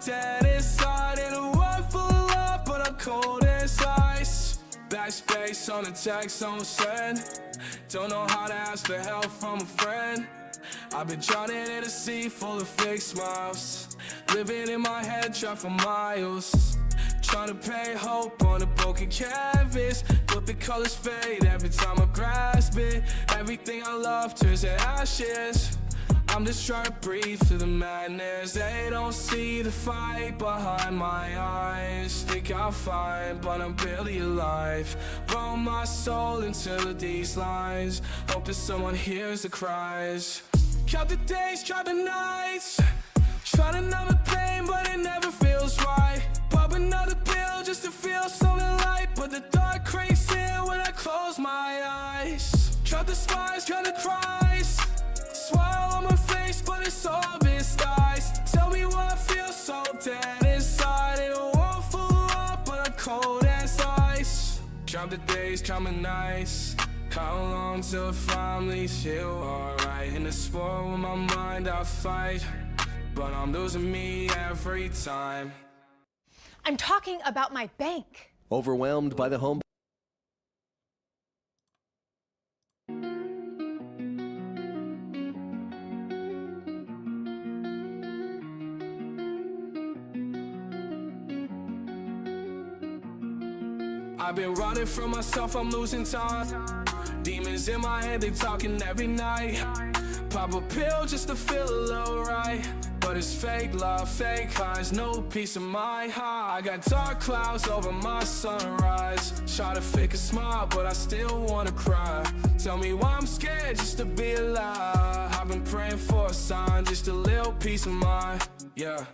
dead inside in a world full of love, but I'm cold as ice. Backspace on the text don't send. Don't know how to ask for help from a friend. I've been drowning in a sea full of fake smiles, living in my head, trapped for miles. Trying to paint hope on a broken canvas, but the colors fade every time I grasp it. Everything I love turns to ashes. I'm just trying to breathe through the madness. They don't see the fight behind my eyes. Think I'll find, but I'm barely alive. Roll my soul into these lines, hoping someone hears the cries. Count the days, count the nights, try to numb the pain, but it never feels right. Pop another pill just to feel something light, but the dark creeps in when I close my eyes. Count the smiles, count the cries, smile on my face, but it's all disguise. Tell me why I feel so dead inside in a world full of love, but I'm cold as ice. Count the days, count the nights, how long till it finally feel alright. In the sport with my mind I fight, but I'm losing me every time. I'm talking about my bank. Overwhelmed by the home. I've been running from myself, I'm losing time. Demons in my head, they talking every night. Pop a pill just to feel a little right, but it's fake love, fake highs, no peace of mind. I got dark clouds over my sunrise. Try to fake a smile, but I still wanna cry. Tell me why I'm scared just to be alive. I've been praying for a sign, just a little peace of mind. Yeah.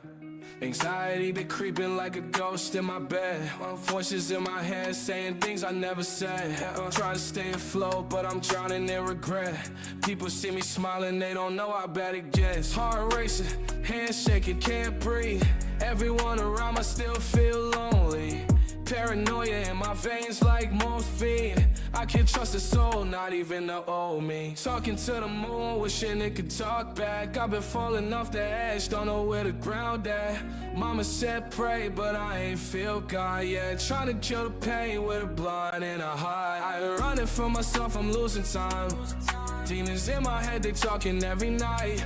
Anxiety been creeping like a ghost in my bed. Voices in my head saying things I never said. Trying to stay afloat, but I'm drowning in regret. People see me smiling, they don't know how bad it gets. Heart racing, hands shaking, can't breathe. Everyone around me still feel lonely. Paranoia in my veins like morphine. I can't trust a soul, not even the old me. Talking to the moon, wishing it could talk back. I've been falling off the edge, don't know where the ground at. Mama said pray, but I ain't feel God yet. Trying to kill the pain with a blunt and a high. I ain't running from myself, I'm losing time. Demons in my head, they talking every night.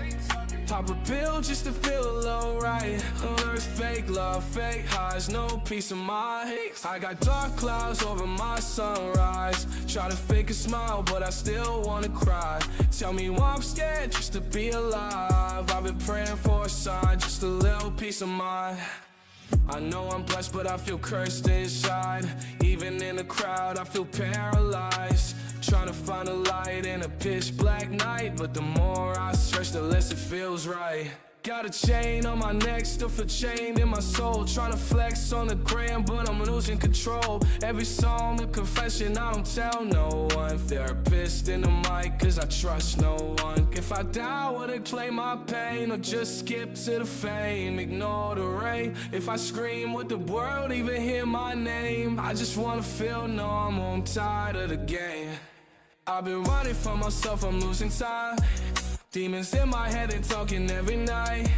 Pop a pill just to feel a little right. There's fake love, fake highs, no peace of mind. I got dark clouds over my sunrise. Try to fake a smile, but I still wanna cry. Tell me why I'm scared just to be alive. I've been praying for a sign, just a little peace of mind. I know I'm blessed, but I feel cursed inside. Even in the crowd, I feel paralyzed. Trying to find a light in a pitch black night, but the more I search, the less it feels right. Got a chain on my neck, still feel chained in my soul. Trying to flex on the gram, but I'm losing control. Every song a confession, I don't tell no one. Therapist in the mic, cause I trust no one. If I die, would they play my pain? Or just skip to the fame, ignore the rain? If I scream, would the world even hear my name? I just wanna feel normal, I'm tired of the game. I've been running from myself, I'm losing time. Demons in my head, they talking every night.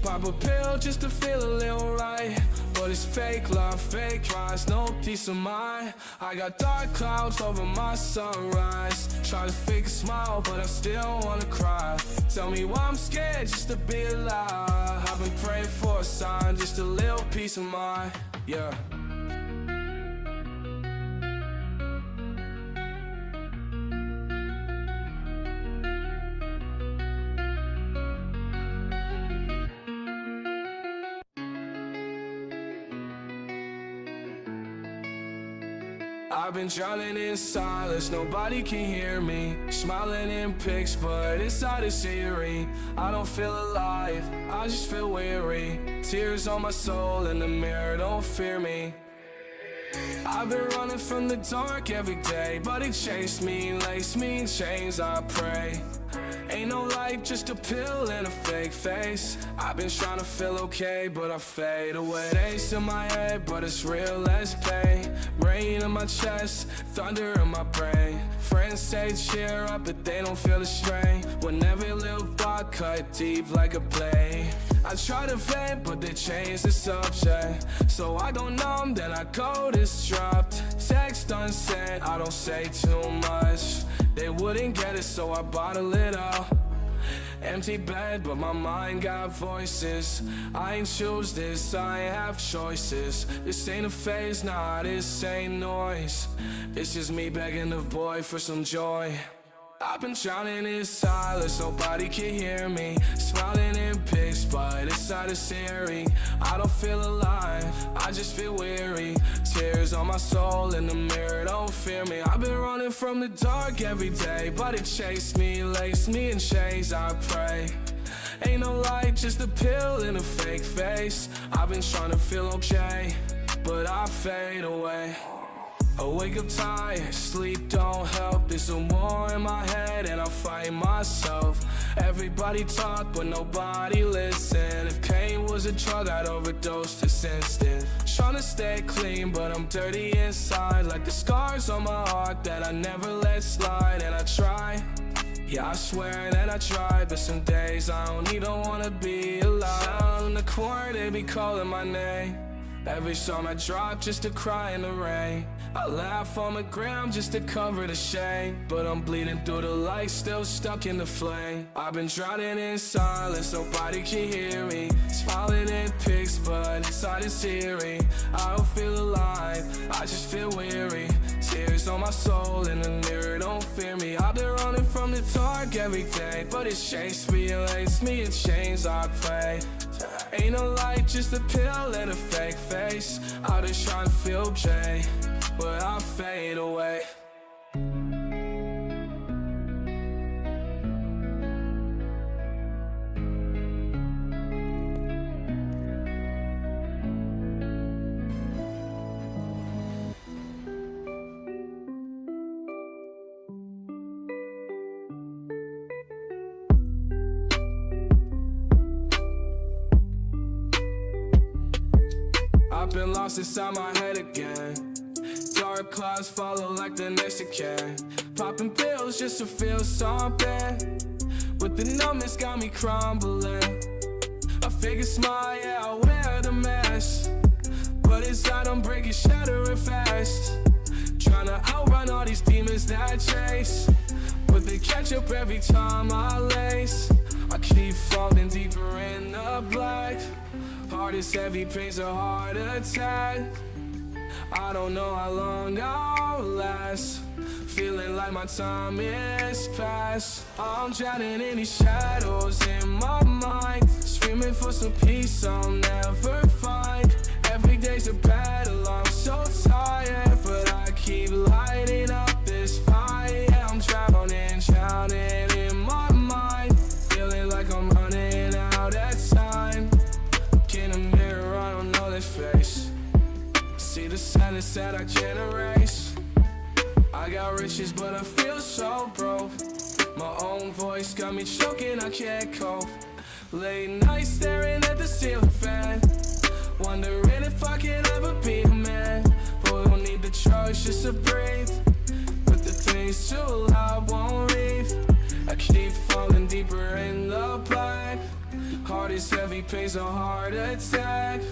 Pop a pill just to feel a little right, but it's fake love, fake highs, no peace of mind. I got dark clouds over my sunrise. Try to fake a smile, but I still wanna cry. Tell me why I'm scared just to be alive. I've been praying for a sign, just a little peace of mind. Yeah. I've been drowning in silence, nobody can hear me. Smiling in pics, but inside it's eerie. I don't feel alive, I just feel weary. Tears on my soul in the mirror, don't fear me. I've been running from the dark every day, but it chased me, laced me in chains, I pray. Ain't no light, just a pill and a fake face. I've been trying to feel okay, but I fade away. Ace in my head, but it's real as pain. Rain in my chest, thunder in my brain. Friends say cheer up, but they don't feel the strain. When every little thought cut deep like a blade. I try to vent, but they change the subject. So I go numb, then I go distraught. Text unsent, I don't say too much. They wouldn't get it, so I bottle it up. Empty bed, but my mind got voices. I ain't choose this, I ain't have choices. This ain't a phase, nah, this ain't noise. It's just me begging the void for some joy. I've been drowning in silence, nobody can hear me. Smiling in pics, but inside it's eerie. I don't feel alive, I just feel weary. Tears on my soul in the mirror, don't fear me. I've been running from the dark every day, but it chased me, laced me in chains, I pray. Ain't no light, just a pill in a fake face. I've been trying to feel okay, but I fade away. I wake up tired, sleep don't help. There's a war in my head and I fight myself. Everybody talk but nobody listen. If pain was a drug I'd overdose this instant. Tryna stay clean but I'm dirty inside. Like the scars on my heart that I never let slide. And I try, yeah I swear that I try. But some days I don't even wanna be alive. Down in the corner they be calling my name. Every song I drop just to cry in the rain. I laugh on the ground just to cover the shame. But I'm bleeding through the light, still stuck in the flame. I've been drowning in silence, nobody can hear me. Smiling in pics, but inside it's eerie. I don't feel alive, I just feel weary. Tears on my soul in the mirror, don't fear me. I've been running from the dark every day, but it chased me, laced me in chains, I pray. Ain't no light, just a pill and a fake face. I just try to feel J, but I fade away. I've been lost inside my head again. Dark clouds follow like the next again. Popping pills just to feel something, but the numbness got me crumbling. I figure smile, yeah, I wear the mask, but inside I'm breaking, shattering fast. Tryna outrun all these demons that chase, but they catch up every time I lace. I keep falling deeper in the black. Heart is heavy, pain's a heart attack. I don't know how long I'll last. Feeling like my time is past. I'm drowning in these shadows in my mind, screaming for some peace I'll never find. Every day's a battle, I'm so tired, but I keep lighting up this fire. I'm drowning, drowning in my mind, feeling like I'm running out of time. In the mirror, I don't know this face. See the sadness that I can't erase. I got riches, but I feel so broke. My own voice got me choking, I can't cope. Late nights staring at the ceiling fan, wondering if I can ever be a man. Boy, I don't need the drugs just to breathe, but the things too loud won't leave. I keep falling deeper in the black. Heart is heavy, pain's a heart attack.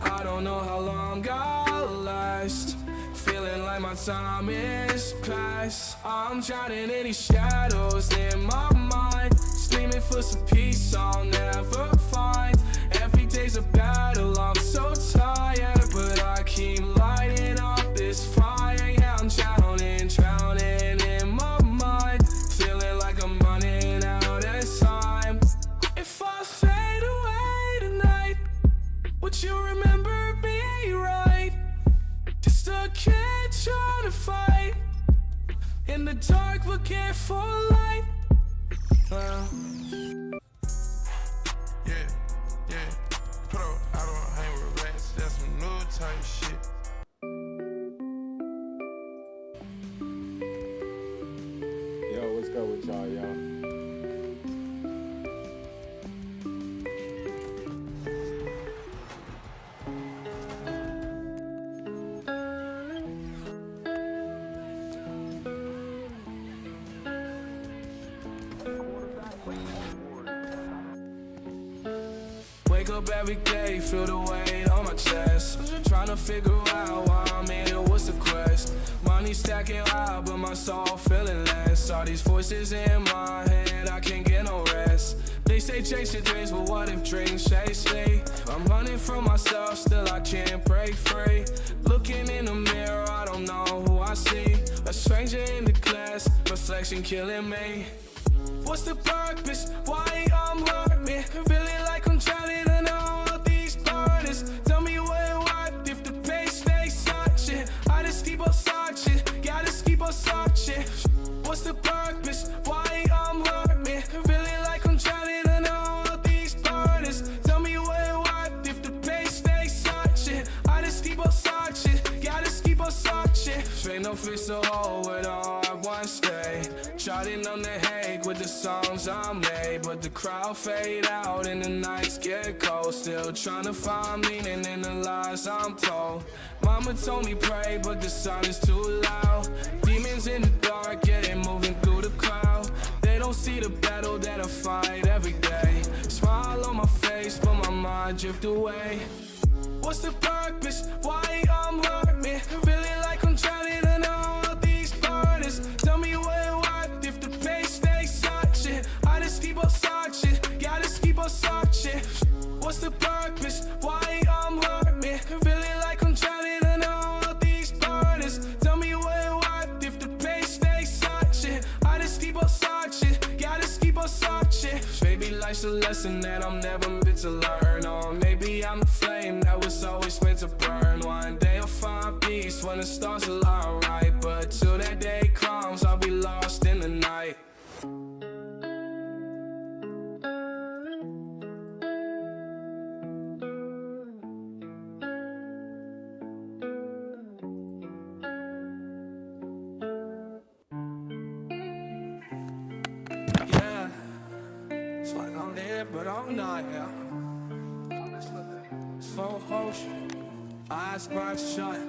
I don't know how long I'll last. Feeling like my time is past. I'm drowning in these shadows in my mind, screaming for some peace I'll never find. Every day's a battle, I'm so tired, but I keep lighting up this fire. Yeah, I'm drowning, drowning in my mind, feeling like I'm running out of time. If I fade away tonight, would you remember me right? Just a kid trying to fight in the dark, looking for light. Yeah. Put up, I don't hang with rats. That's some new type shit. Yo, what's good with y'all? wake up every day, feel the weight on my chest. Trying to figure out why I'm here, what's the quest? Money stacking high, but my soul feeling less. All these voices in my head, I can't get no rest. They say chase your dreams, but what if dreams chase me? I'm running from myself, still I can't break free. Looking in the mirror, I don't know who I see. A stranger in the glass, reflection killing me. What's the purpose? Why I'm hurting? Feeling like I'm drowning in all these burdens. Tell me what if the pain stays searching. I just keep on searching, gotta keep on searching. What's the purpose? Why I'm hurting? Feeling like I'm drowning in all these burdens. Tell me what if the pain stays searching. I just keep on searching, gotta keep on searching. Straight no fix the hole with all I once stay. Trotting on the Hague with the songs I made, but the crowd fade out and the nights get cold. Still trying to find meaning in the lies I'm told. Mama told me pray, but the sound is too loud. Demons in the dark, yeah, they moving through the crowd. They don't see the battle that I fight every day. Smile on my face, but my mind drift away. What's the purpose? Why I'm hurting? Feeling like I'm drowning in all these burdens. Tell me what if the pain stays searching. I just keep on searching, gotta keep on searching. What's the purpose? Why I'm hurting? Feeling like I'm drowning in all these burdens. Tell me what if the pain stays searching. I just keep on searching, gotta keep on searching. Maybe life's a lesson that I'm never meant to learn. Or maybe I'm the flame that was always meant to burn. One day I'll find peace when the stars align right. But till that day comes, I'll be lost in the night. Yeah, it's like I'm there, but I'm not, yeah. Slow motion, eyes wide shut.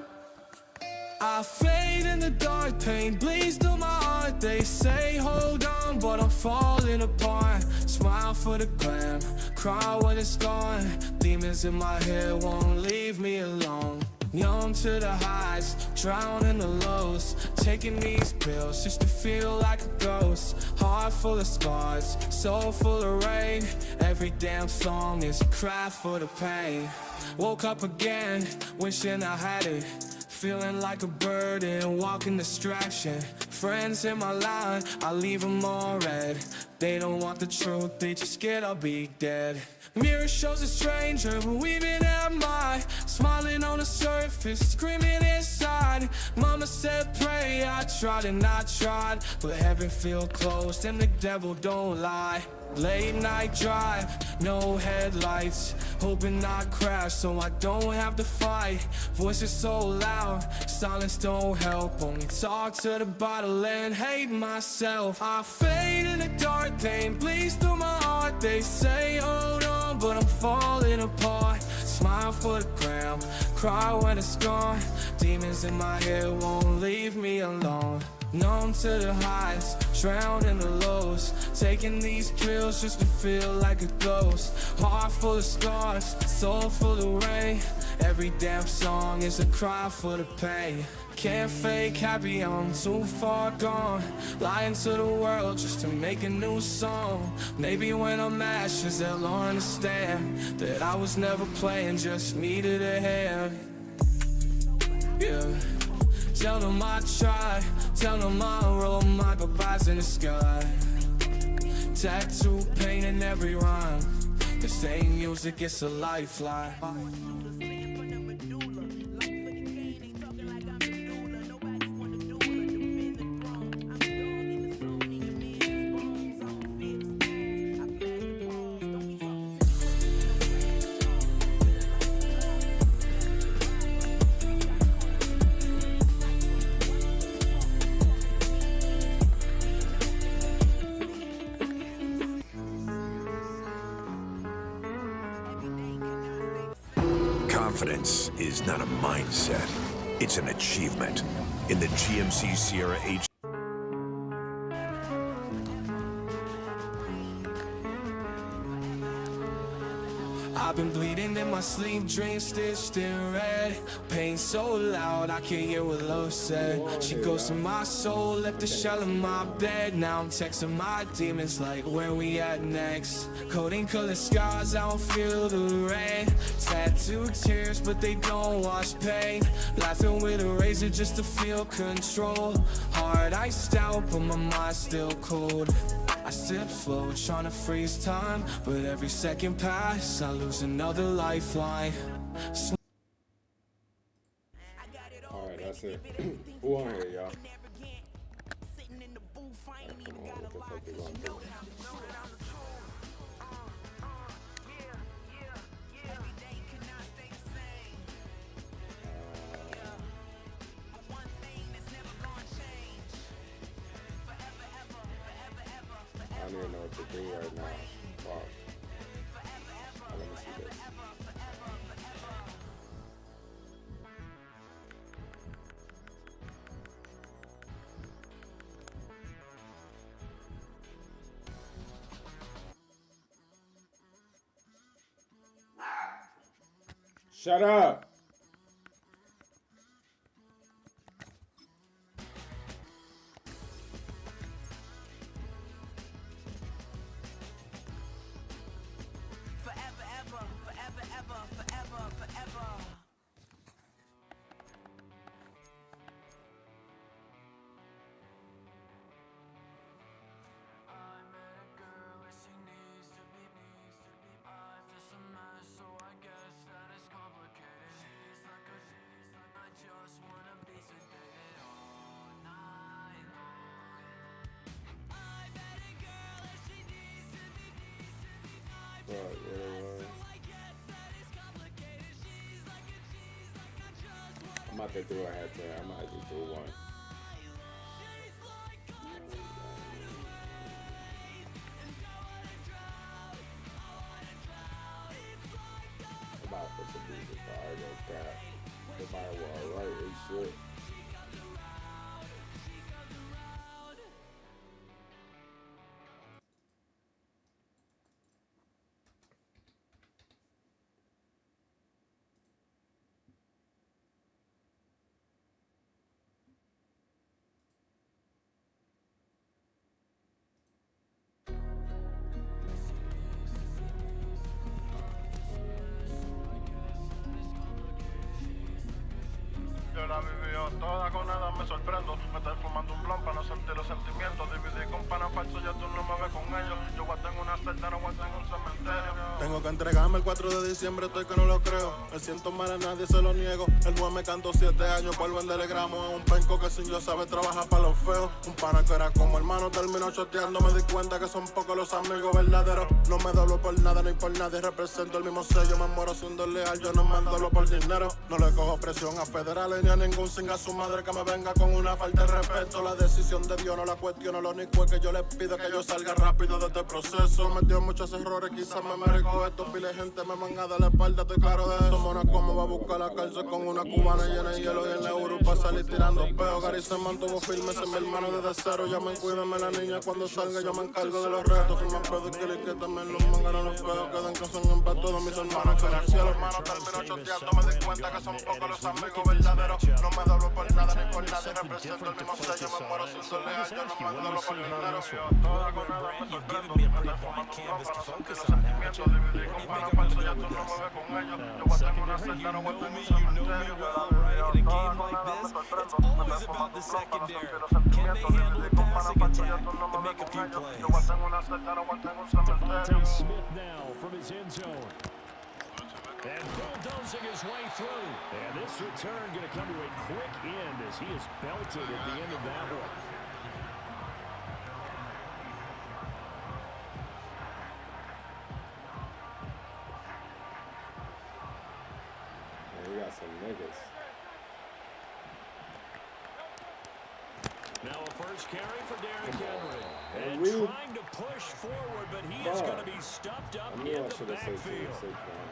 I fade in the dark, pain bleeds through my heart. They say hold on, but I'm falling apart. Smile for the glam, cry when it's gone. Demons in my head won't leave me alone. Numb to the highs, drown in the lows. Taking these pills just to feel like a ghost. Heart full of scars, soul full of rain. Every damn song is a cry for the pain. Woke up again, wishing I had it. Feeling like a burden, walking distraction. Friends in my line, I leave them all red. They don't want the truth, they just scared I'll be dead. Mirror shows a stranger, but we've been at my smiling on the surface, screaming inside. Mama said pray, I tried and I tried, but heaven feel closed and the devil don't lie. Late night drive, no headlights, hoping I crash so I don't have to fight. Voices so loud, silence don't help. Only talk to the bottle and hate myself. I fade in the dark, pain bleeds through my heart. They say hold on, but I'm falling apart. Smile for the gram, cry when it's gone. Demons in my head won't leave me alone. Numb to the highs, drown in the lows. Taking these pills just to feel like a ghost. Heart full of scars, soul full of rain. Every damn song is a cry for the pain. Can't fake happy, I'm too far gone. Lying to the world just to make a new song. Maybe when I'm ashes they'll understand that I was never playing, just needed a hand. Yeah. Tell them I tried, tell them I roll my goodbyes in the sky. Tattoo paint in every rhyme, the same music, it's a lifeline. Confidence is not a mindset, it's an achievement. In the GMC Sierra H. I've been my sleep, dreams stitched in red. Pain so loud, I can't hear what love said. She goes to my soul, left the shell in my bed. Now I'm texting my demons like, where we at next? Coding color scars, I don't feel the rain. Tattooed tears, but they don't wash pain. Laughing with a razor just to feel control. Heart iced out, but my mind's still cold. I sip slow, trying to freeze time, but every second pass, I lose another lifeline. Alright, that's it. Who on here, y'all? Come on, what the fuck is on here? I don't even know what to do right now. Fuck. Let me see this. Shut up! I'm about to do a head to I might just do one. About to put some music fire like that. The firewall, right? It's shit. Yo la vivió toda con nada, me sorprendo. Me estoy fumando un blon para no sentir los sentimientos. Dividí con pana falso, ya tú no me ves con ellos. Yo voy a tener una celda, no voy a tener un cementerio. Tengo que entregarme el 4 de diciembre, estoy que no lo creo. Me siento mal a nadie, se lo niego. El juez me cantó 7 años por venderle gramos a un penco que sin yo sabe trabajar para los feos. Un pana que era como hermano terminó choteando. Me di cuenta que son pocos los amigos verdaderos. No me doblo por nada ni por nadie, represento el mismo sello. Me muero siendo leal, yo no me doblo por dinero. No le cojo presión a federales ni a ningún singa a su madre que me venga con una falta de respeto. La decisión de Dios no la cuestiono, lo único es que yo le pido que yo salga rápido de este proceso. Metió muchos errores, quizás me merezco esto. Pile gente me manga de la espalda, estoy claro de eso. Mona como va a buscar la cárcel con una cubana llena de hielo y en la Europa salir tirando peo. Gary se mantuvo firme, sin mi hermano desde cero. Llamen, cuídame la niña cuando salga, yo me encargo de los retos. Firman pedicles que también los mangaron los feos. Quedan que son en paz todos mis hermanos que en el cielo. Hermano terminó choteando, me di cuenta que son pocos los amigos verdaderos. No me doblo por nada ni por nadie, represento el mismo sello. Me muero sin leal, yo no me doblo por dinero. Toda con nada me sorprendo, me estoy fumando un blon para no sentir los sentimientos. Dividí con pana falso, ya tú no me ves con ellos. Yo voy a tener una celda, no voy a tener un cementerio. Yo la viví toda con nada me sorprendo, me estoy fumando un blon para no sentir los sentimientos. Dividí con pana falso, ya tú no me ves con ellos. Yo voy a tener una celda, no voy a tener un cementerio. Smith now from his end zone. And bulldozing his way through. And this return going to come to a quick end as he is belted at the end of that one. Man, we got some niggas. Now a first carry for Derrick Henry. And Henry. trying to push forward, but he is going to be stuffed up in the backfield.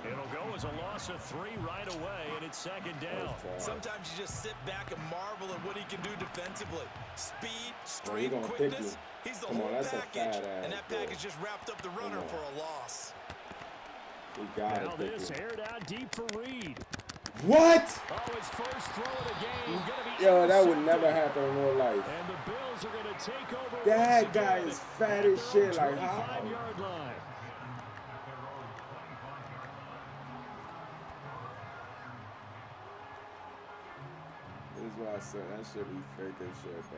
It'll go as a loss of 3 right away, and it's second down. Sometimes you just sit back and marvel at what he can do defensively. Speed, He strength, gonna pick quickness. you. He's the Come on, whole that's a package, fat ass and that boy. package just wrapped up the runner on. for a loss. We got Now it. this aired out deep for Reed. What? Oh, his first throw of the game. Gonna be Yo, that would intercepted. never happen in real life. And the Bills are going to take over. That once guy again is fat at as their shit. own Like, how? 25-yard line. This is why I said that should be fake as shit, dog.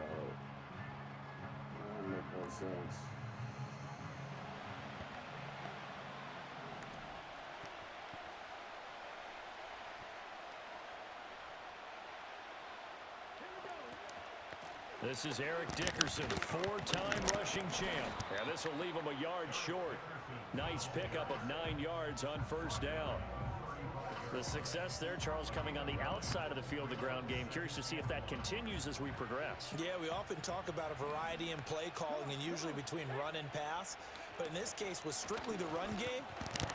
That don't make no sense. This is Eric Dickerson, four-time rushing champ. And this will leave him a yard short. Nice pickup of 9 yards on first down. The success there, Charles, coming on the outside of the field, the ground game. Curious to see if that continues as we progress. Yeah, we often talk about a variety in play calling and usually between run and pass. But in this case, with strictly the run game,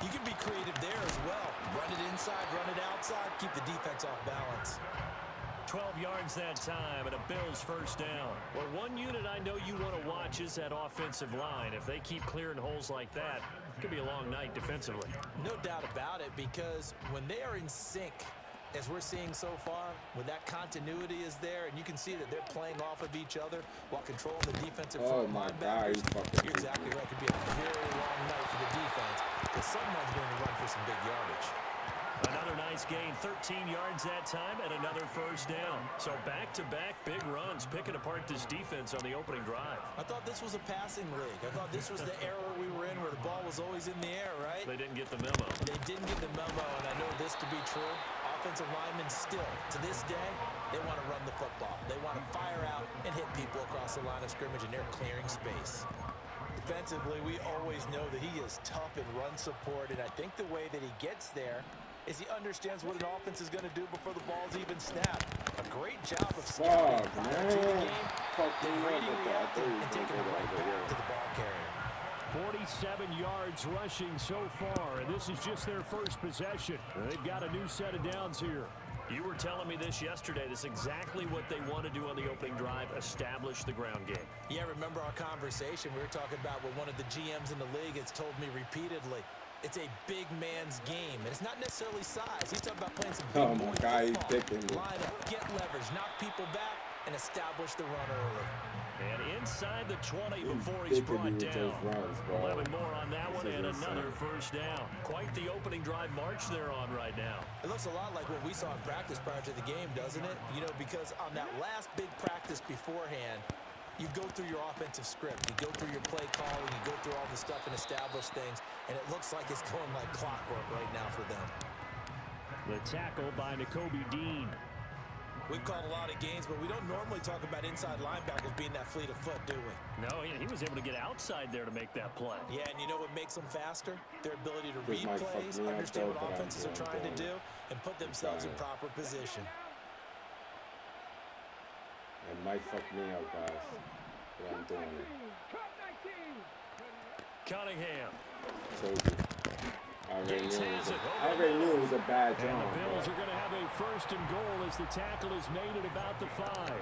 you can be creative there as well. Run it inside, run it outside, keep the defense off balance. 12 yards that time and a Bills first down. Well, one unit I know you want to watch is that offensive line. If they keep clearing holes like that, it could be a long night defensively. No doubt about it, because when they are in sync, as we're seeing so far, when that continuity is there, and you can see that they're playing off of each other while controlling the defensive front my God, linebackers, he's fucking you're exactly right. It could be a very long night for the defense, because someone's going to run for some big yardage. Another nice gain, 13 yards that time, and another first down. So back-to-back big runs, picking apart this defense on the opening drive. I thought this was a passing league. I thought this was the era we were in where the ball was always in the air, right? They didn't get the memo. They didn't get the memo, and I know this to be true. Offensive linemen still, to this day, they want to run the football. They want to fire out and hit people across the line of scrimmage, and they're clearing space. Defensively, we always know that he is tough in run support, and I think the way that he gets there is he understands what an offense is going to do before the ball's even snapped. A great job of scouting prior to the game, then reading the active and taking it right back to the ball carrier. 47 yards rushing so far, and this is just their first possession. They've got a new set of downs here. You were telling me this yesterday. This is exactly what they want to do on the opening drive, establish the ground game. Yeah, remember our conversation? We were talking about what one of the GMs in the league has told me repeatedly. It's a big man's game, and it's not necessarily size. He's talking about playing some big boy football. Line up, get leverage, knock people back, and establish the run early. And inside the 20 before he's brought down. 11 more on that one, and another first down. Quite the opening drive march they're on right now. It looks a lot like what we saw in practice prior to the game, doesn't it? You know, because on that last big practice beforehand, you go through your offensive script. You go through your play calling. You go through all the stuff and establish things. And it looks like it's going like clockwork right now for them. The tackle by Nakobe Dean. We've called a lot of games, but we don't normally talk about inside linebackers being that fleet of foot, do we? No, he was able to get outside there to make that play. Yeah, and you know what makes them faster? Their ability to read plays, understand what offenses are trying to do, and put themselves in proper position. It might fuck me up, guys, but I'm doing it. Cunningham. I already knew it was a bad job. And the Bills are going to have a first and goal as the tackle is made at about the 5.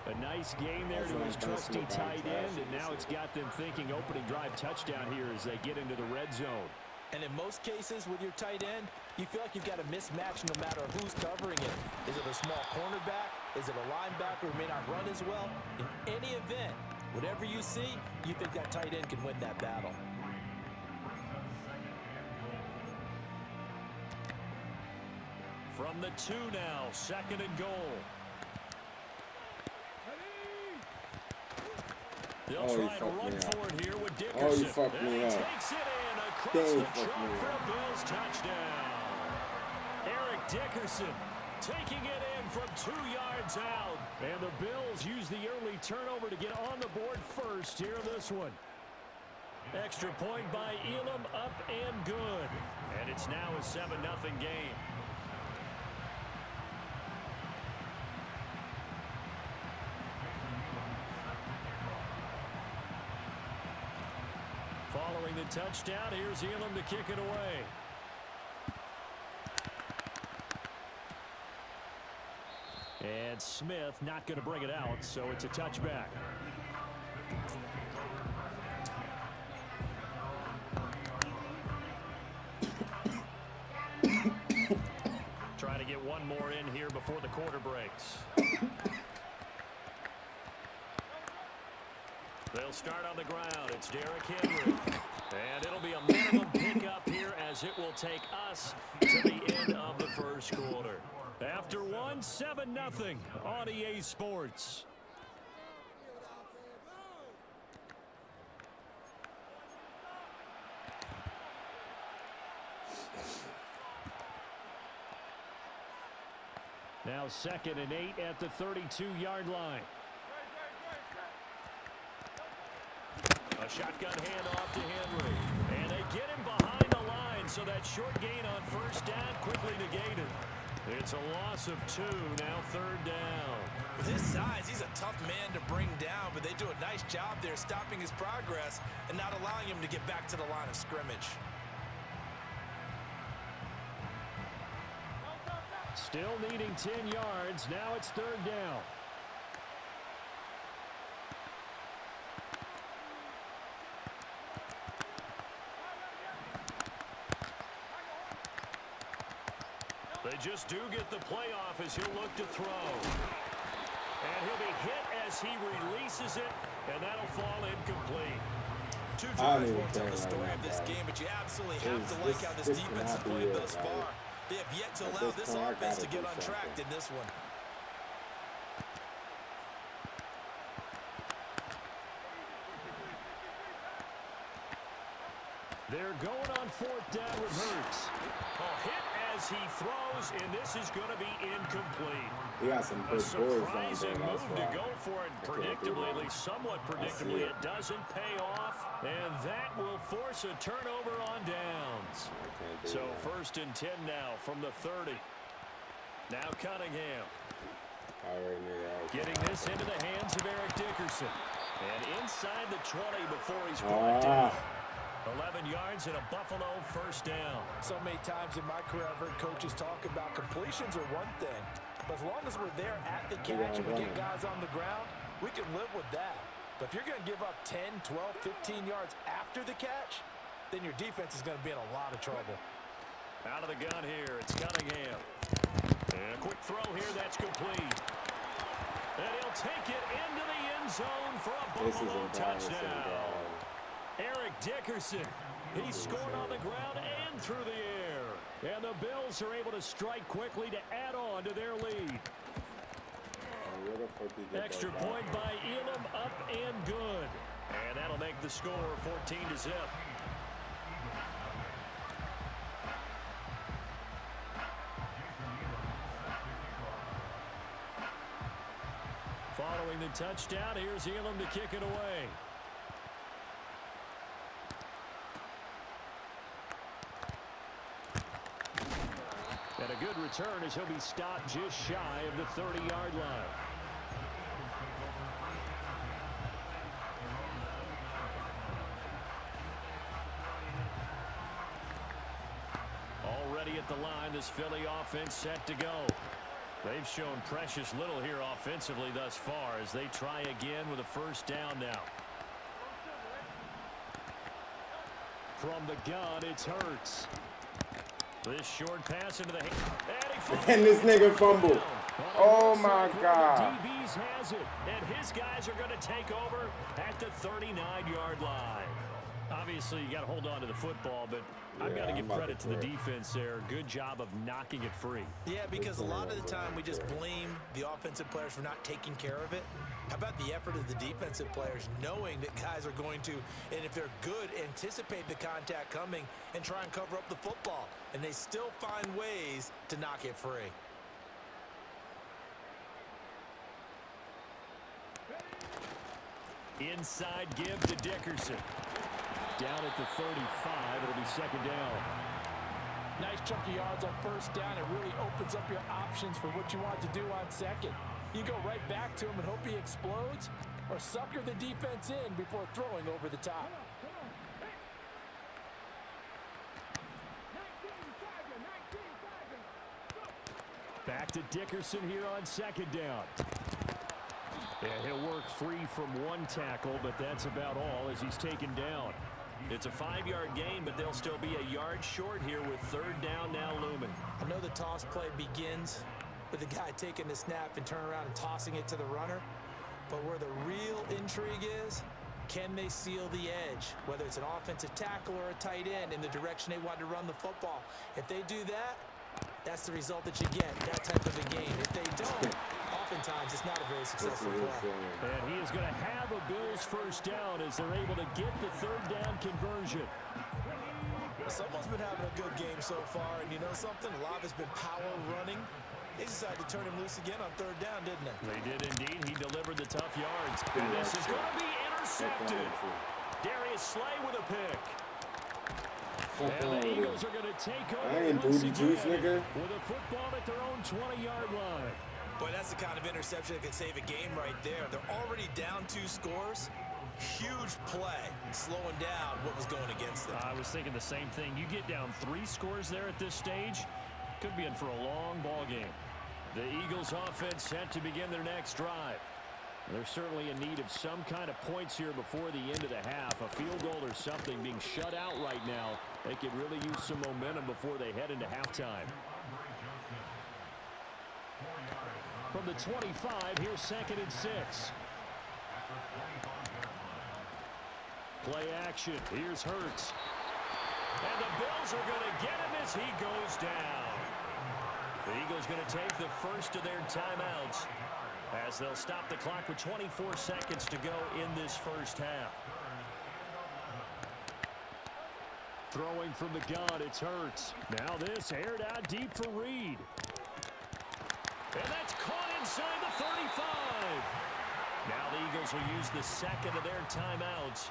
A nice gain there to his trusty tight end, and now it's got them thinking opening drive touchdown here as they get into the red zone. And in most cases with your tight end, you feel like you've got a mismatch no matter who's covering it. Is it a small cornerback? Is it a linebacker who may not run as well? In any event, whatever you see, you think that tight end can win that battle. From the 2 now, second and goal. They'll try to run for it here with Dickerson. Oh, you fucked me up. Takes it in across the chalk for a Bills touchdown. Eric Dickerson taking it in from 2 yards out. And the Bills use the early turnover to get on the board first here in this one. Extra point by Elam, up and good. And it's now a 7-0 game. Following the touchdown, here's Elam to kick it away. And Smith not going to bring it out, so it's a touchback. more in here before the quarter breaks. They'll start on the ground. It's Derrick Henry. And it'll be a minimum pickup here as it will take us to the end of the first quarter. After one, 7-0 on EA Sports. Now 2nd and 8 at the 32-yard line. A shotgun handoff to Henry. And they get him behind the line, so that short gain on first down quickly negated. It's a loss of 2, now 3rd down. With his size, he's a tough man to bring down, but they do a nice job there stopping his progress and not allowing him to get back to the line of scrimmage. Still needing 10 yards. Now it's 3rd down. They just do get the playoff as he'll look to throw. And he'll be hit as he releases it, and that'll fall incomplete. Two drives won't tell the story of this game, but you absolutely have to like how this defense has played thus far. They have yet to allow this offense to get untracked in this one. They're going on 4th down with Hurts. A hit as he throws, and this is going to be incomplete. He got some A good boys down surprising there. move to go for it. Predictably, at least somewhat predictably, it doesn't pay off, and that will force a turnover on downs. So 1st and 10 now from the 30. Now Cunningham. Getting this into the hands of Eric Dickerson. And inside the 20 before he's brought down. 11 yards and a Buffalo 1st down. So many times in my career, I've heard coaches talk about completions are one thing. But as long as we're there at the catch and we get guys on the ground, we can live with that. But if you're going to give up 10, 12, 15 yards after the catch, then your defense is going to be in a lot of trouble. Out of the gun here, it's Cunningham. And a quick throw here, that's complete. And he'll take it into the end zone for a Buffalo touchdown. Eric Dickerson, he scored on the ground and through the air. And the Bills are able to strike quickly to add on to their lead. Extra point by Elam, up and good. And that'll make the score 14-0. Following the touchdown, here's Elam to kick it away. And a good return as he'll be stopped just shy of the 30-yard line. Already at the line, this Philly offense set to go. They've shown precious little here offensively thus far as they try again with a 1st down now. From the gun, it's Hurts. This short pass into the hand. And this nigga fumbled. Oh my God. The DBs has it, and his guys are going to take over at the 39-yard line. Obviously, you got to hold on to the football, but I've got to give credit to the defense there. Good job of knocking it free. Yeah, because a lot of the time we just blame the offensive players for not taking care of it. How about the effort of the defensive players knowing that guys are going to, and if they're good, anticipate the contact coming and try and cover up the football. And they still find ways to knock it free. Inside give to Dickerson. Down at the 35, it'll be 2nd down. Nice chunk of yards on 1st down. It really opens up your options for what you want to do on 2nd. You go right back to him and hope he explodes, or sucker the defense in before throwing over the top. Back to Dickerson here on 2nd down. And he'll work free from one tackle, but that's about all as he's taken down. It's a 5-yard gain, but they'll still be a yard short here with third down now looming. I know the toss play begins with the guy taking the snap and turning around and tossing it to the runner. But where the real intrigue is, can they seal the edge? Whether it's an offensive tackle or a tight end in the direction they want to run the football. If they do that, that's the result that you get, that type of a game. If they don't, oftentimes it's not a very successful play. And he is going to have a Bills first down as they're able to get the third down conversion. Someone's been having a good game so far, and you know something? A lot has been power running. They decided to turn him loose again on third down, didn't they? They did indeed. He delivered the tough yards. And this is going to be intercepted. Darius Slay with a pick. And the Eagles are going to take over once again with a football at their own 20-yard line. Boy, that's the kind of interception that could save a game right there. They're already down 2 scores. Huge play, slowing down what was going against them. I was thinking the same thing. You get down 3 scores there at this stage, could be in for a long ball game. The Eagles offense set to begin their next drive. They're certainly in need of some kind of points here before the end of the half. A field goal or something being shut out right now. They could really use some momentum before they head into halftime. From the 25, here's 2nd and 6. Play action. Here's Hurts. And the Bills are going to get him as he goes down. The Eagles going to take the first of their timeouts as they'll stop the clock with 24 seconds to go in this first half. Throwing from the gun, it's Hurts. Now this aired out deep for Reed. And that's caught inside the 35. Now the Eagles will use the second of their timeouts.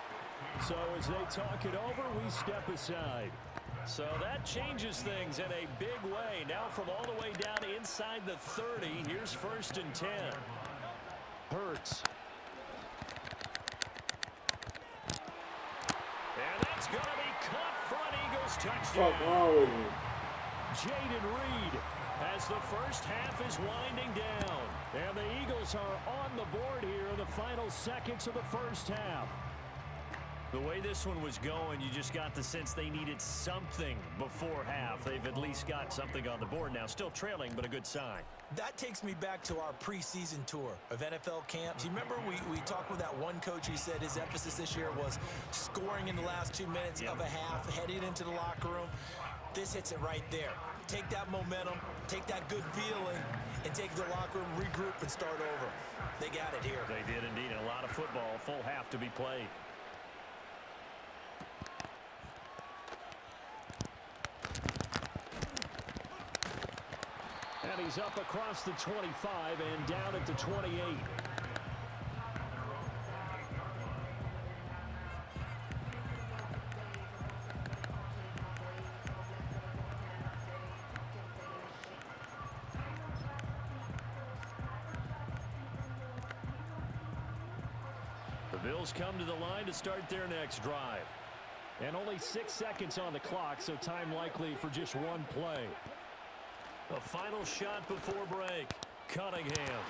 So as they talk it over, we step aside. So that changes things in a big way. Now from all the way down inside the 30, here's 1st and 10. Hurts. And that's going to be caught front. Eagles touchdown. Jaden Reed as the first half is winding down. And the Eagles are on the board here in the final seconds of the first half. The way this one was going, you just got the sense they needed something before half. They've at least got something on the board now. Still trailing, but a good sign. That takes me back to our preseason tour of NFL camps. You remember we talked with that one coach who said his emphasis this year was scoring in the last 2 minutes of a half, heading into the locker room. This hits it right there. Take that momentum, take that good feeling, and take the locker room, regroup, and start over. They got it here. They did indeed. And a lot of football, full half to be played. And he's up across the 25 and down at the 28. The Bills come to the line to start their next drive. And only 6 seconds on the clock, so time likely for just one play. A final shot before break. Cunningham.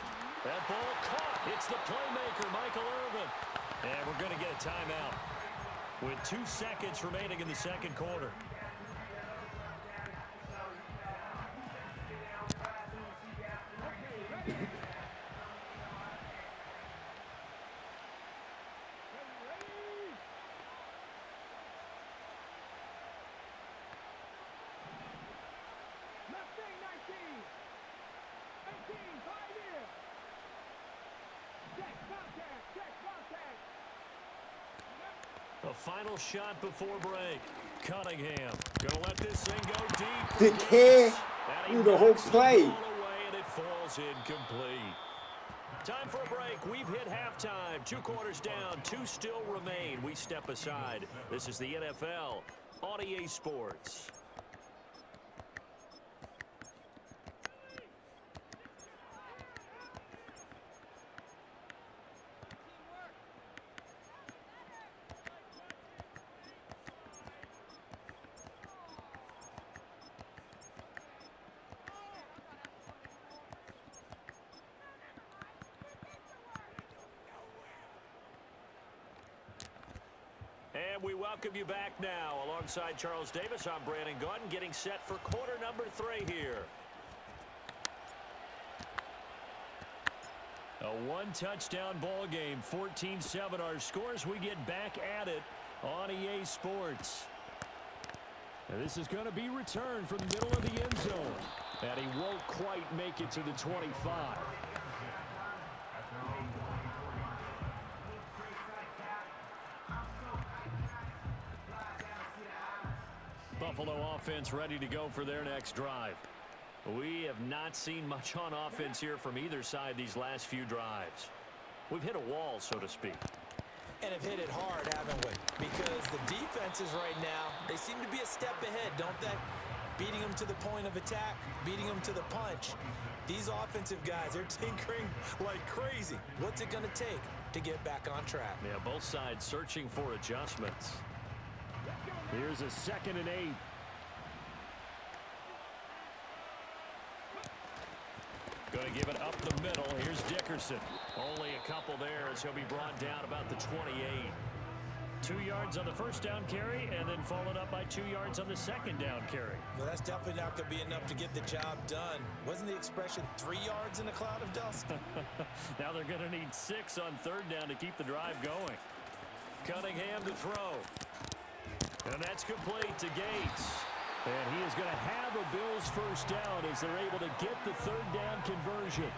That ball caught. It's the playmaker, Michael Irvin. And we're going to get a timeout with 2 seconds remaining in the second quarter. A final shot before break. Cunningham gonna let this thing go deep. They can't do the whole play. And it falls incomplete. Time for a break. We've hit halftime. 2 quarters down. 2 still remain. We step aside. This is the NFL on EA Sports. And And we welcome you back now. Alongside Charles Davis, I'm Brandon Gaudin, getting set for quarter number 3 here. A one-touchdown ball game, 14-7 our scores. We get back at it on EA Sports. And this is going to be returned from the middle of the end zone. And he won't quite make it to the 25. Buffalo offense ready to go for their next drive. We have not seen much on offense here from either side these last few drives. We've hit a wall, so to speak. And have hit it hard, haven't we? Because the defenses right now, they seem to be a step ahead, don't they? Beating them to the point of attack, beating them to the punch. These offensive guys, they're tinkering like crazy. What's it going to take to get back on track? Yeah, both sides searching for adjustments. Here's a 2nd and 8. Going to give it up the middle. Here's Dickerson. Only a couple there as he'll be brought down about the 28. 2 yards on the first down carry, and then followed up by 2 yards on the second down carry. Well, that's definitely not going to be enough to get the job done. Wasn't the expression 3 yards in a cloud of dust? Now they're going to need 6 on third down to keep the drive going. Cunningham to throw. And that's complete to Gates. And he is going to have a Bills first down as they're able to get the third down conversion.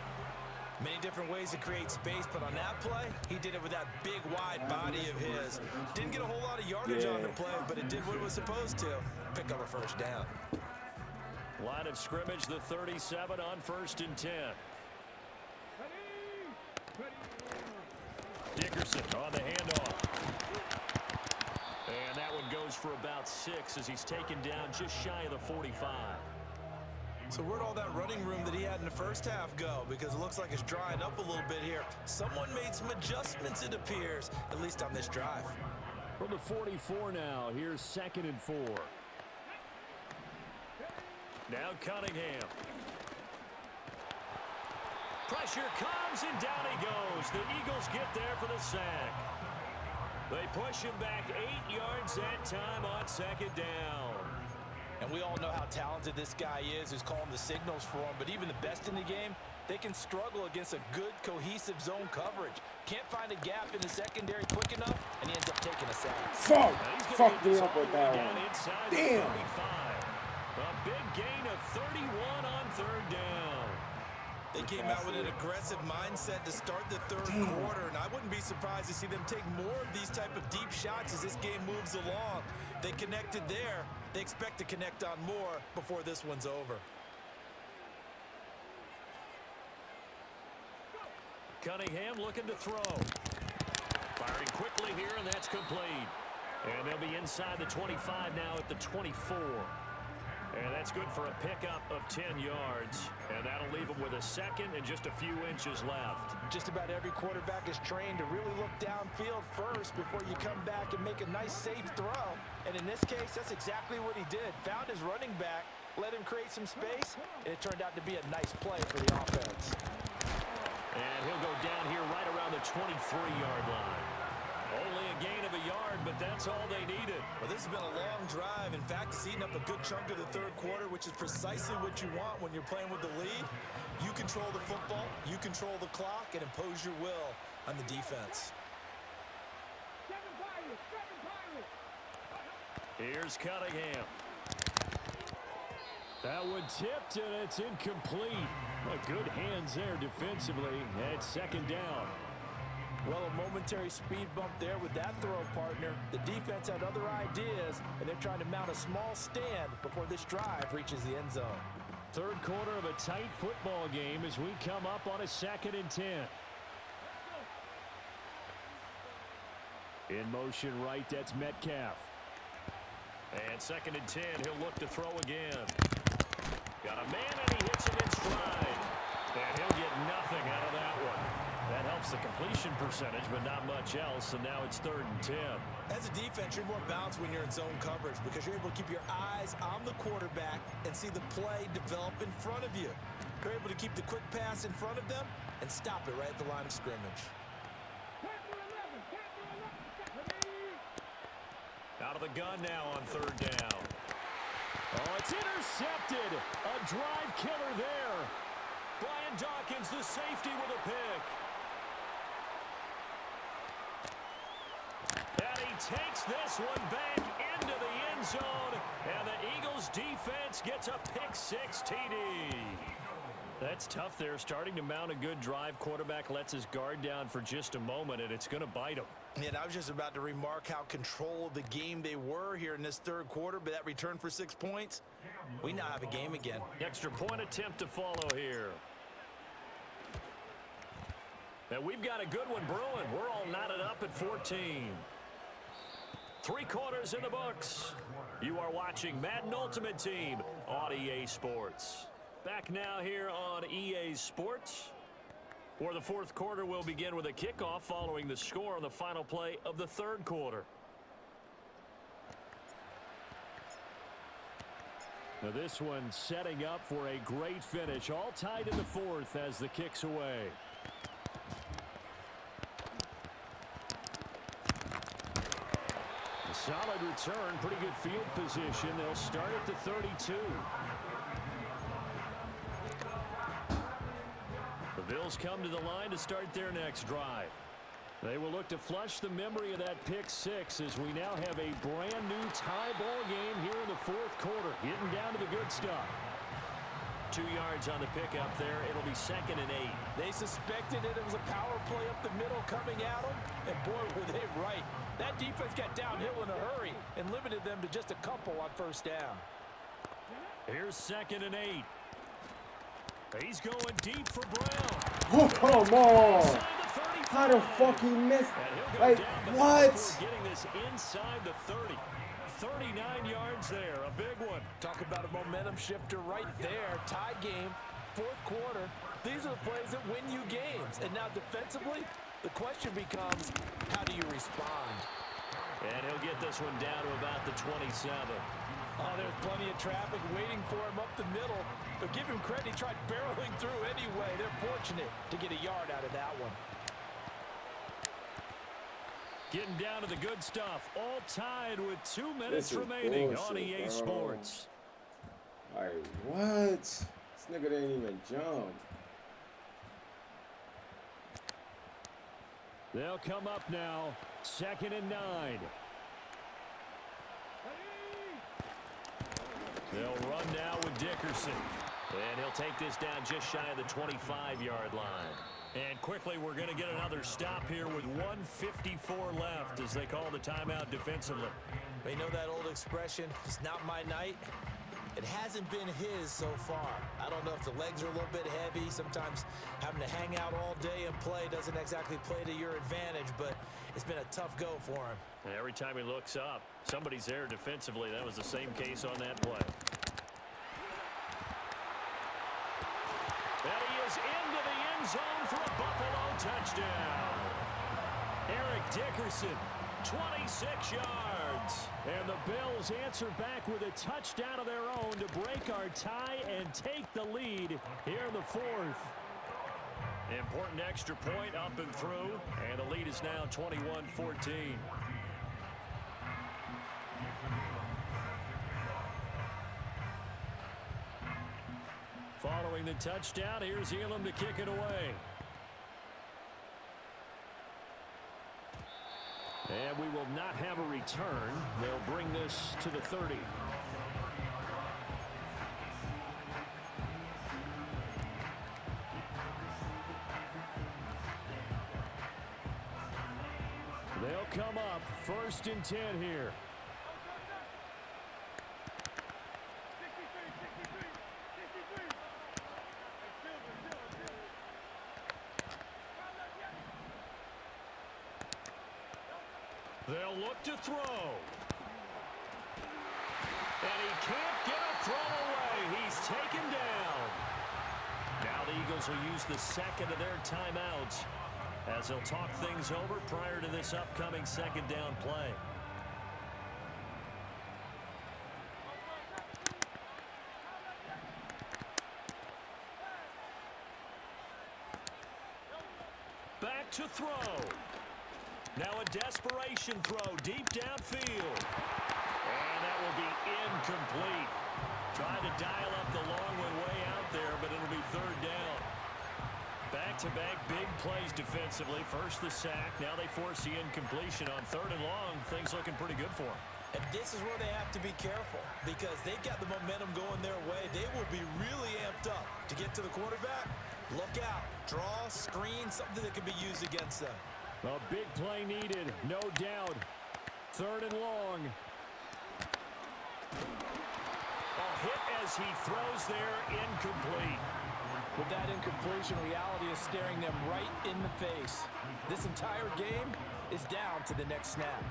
Many different ways to create space, but on that play, he did it with that big, wide body of his. Didn't get a whole lot of yardage on the play, but it did what it was supposed to. Pick up a first down. Line of scrimmage, the 37 on 1st and 10. Dickerson on the handoff. And that one goes for about 6 as he's taken down just shy of the 45. So where'd all that running room that he had in the first half go? Because it looks like it's drying up a little bit here. Someone made some adjustments, it appears, at least on this drive. From the 44 now, here's 2nd and 4. Now Cunningham. Pressure comes, and down he goes. The Eagles get there for the sack. They push him back 8 yards that time on 2nd down. And we all know how talented this guy is who's calling the signals for him. But even the best in the game, they can struggle against a good, cohesive zone coverage. Can't find a gap in the secondary quick enough, and he ends up taking a sack. Fuck me up with that one. Damn. A big gain of 31 on third down. They came out with an aggressive mindset to start the third quarter, and I wouldn't be surprised to see them take more of these type of deep shots as this game moves along. They connected there. They expect to connect on more before this one's over. Cunningham looking to throw. Firing quickly here, and that's complete. And they'll be inside the 25 now at the 24. And that's good for a pickup of 10 yards. And that'll leave them with a 2nd and just a few inches left. Just about every quarterback is trained to really look downfield first before you come back and make a nice, safe throw. And in this case, that's exactly what he did. Found his running back, let him create some space, and it turned out to be a nice play for the offense. And he'll go down here right around the 23-yard line. Only a gain of a yard, but that's all they needed. Well, this has been a long drive. In fact, it's eaten up a good chunk of the third quarter, which is precisely what you want when you're playing with the lead. You control the football, you control the clock, and impose your will on the defense. Here's Cunningham. That one tipped, and it's incomplete. Good hands there defensively at 2nd down. Well, a momentary speed bump there with that throw partner. The defense had other ideas, and they're trying to mount a small stand before this drive reaches the end zone. Third quarter of a tight football game as we come up on a 2nd and 10. In motion right, that's Metcalf. And 2nd and 10, he'll look to throw again. Got a man, and he hits it in stride. And he'll get nothing out of that one. That helps the completion percentage, but not much else, and now it's 3rd and 10. As a defense, you're more balanced when you're in zone coverage because you're able to keep your eyes on the quarterback and see the play develop in front of you. You're able to keep the quick pass in front of them and stop it right at the line of scrimmage. the gun now on third down. Oh, it's intercepted. A drive killer there. Brian Dawkins, the safety, with a pick. And he takes this one back into the end zone. And the Eagles defense gets a pick-six TD. That's tough there, starting to mount a good drive. Quarterback lets his guard down for just a moment, and it's going to bite him. And I was just about to remark how control of the game they were here in this third quarter, but that return for 6 points, we now have a game again. Extra point attempt to follow here. And we've got a good one brewing. We're all knotted up at 14. 3 quarters in the books. You are watching Madden Ultimate Team on EA Sports. Back now here on EA Sports, where the fourth quarter will begin with a kickoff following the score on the final play of the third quarter. Now this one setting up for a great finish. All tied in the fourth as the kick's away. A solid return, pretty good field position. They'll start at the 32. The Bills come to the line to start their next drive. They will look to flush the memory of that pick-6 as we now have a brand-new tie ball game here in the fourth quarter. Getting down to the good stuff. 2 yards on the pickup there. It'll be 2nd and 8. They suspected it was a power play up the middle coming at them, and boy, were they right. That defense got downhill in a hurry and limited them to just a couple on first down. Here's 2nd and 8. He's going deep for Brown. Oh, come on. How the fuck he missed? Like, what? Getting this inside the 30. 39 yards there, a big one. Talk about a momentum shifter right there. Tie game, fourth quarter. These are the plays that win you games. And now defensively, the question becomes, how do you respond? And he'll get this one down to about the 27. Oh, there's plenty of traffic waiting for him up the middle. But give him credit, he tried barreling through anyway. They're fortunate to get a yard out of that one. Getting down to the good stuff. All tied with 2 minutes remaining on EA Sports. Like, what? This nigga didn't even jump. They'll come up now. 2nd and 9. They'll run now with Dickerson. And he'll take this down just shy of the 25-yard line. And quickly, we're going to get another stop here with 1:54 left as they call the timeout defensively. They know that old expression, it's not my night. It hasn't been his so far. I don't know if the legs are a little bit heavy. Sometimes having to hang out all day and play doesn't exactly play to your advantage, but it's been a tough go for him. And every time he looks up, somebody's there defensively. That was the same case on that play. And he is into the end zone for a Buffalo touchdown. Eric Dickerson, 26 yards. And the Bills answer back with a touchdown of their own to break our tie and take the lead here in the fourth. Important extra point up and through, and the lead is now 21-14. Following the touchdown, here's Elam to kick it away. And we will not have a return. They'll bring this to the 30. They'll come up 1st and 10 here. They'll look to throw. And he can't get a throw away. He's taken down. Now the Eagles will use the 2nd of their timeouts as they'll talk things over prior to this upcoming 2nd down play. Back to throw. Now a desperation throw deep downfield. incomplete. Trying to dial up the long one way out there, but it'll be third down. Back-to-back big plays defensively. First the sack. Now they force the incompletion on third and long. Things looking pretty good for them. And this is where they have to be careful because they've got the momentum going their way. They will be really amped up to get to the quarterback. Look out. Draw, screen, something that can be used against them. A big play needed, no doubt. Third and long. A hit as he throws there, incomplete. With that incompletion, reality is staring them right in the face. This entire game is down to the next snap.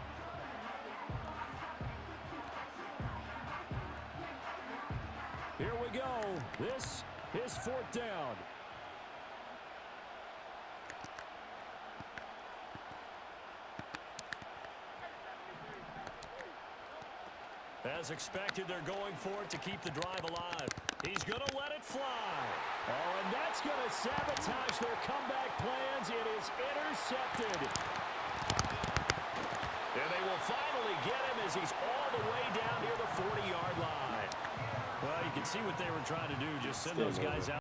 Here we go. This is fourth down. As expected, they're going for it to keep the drive alive. He's going to let it fly. Oh, and that's going to sabotage their comeback plans. It is intercepted. And they will finally get him as he's all the way down near the 40-yard line. Well, you can see what they were trying to do, just send those guys out.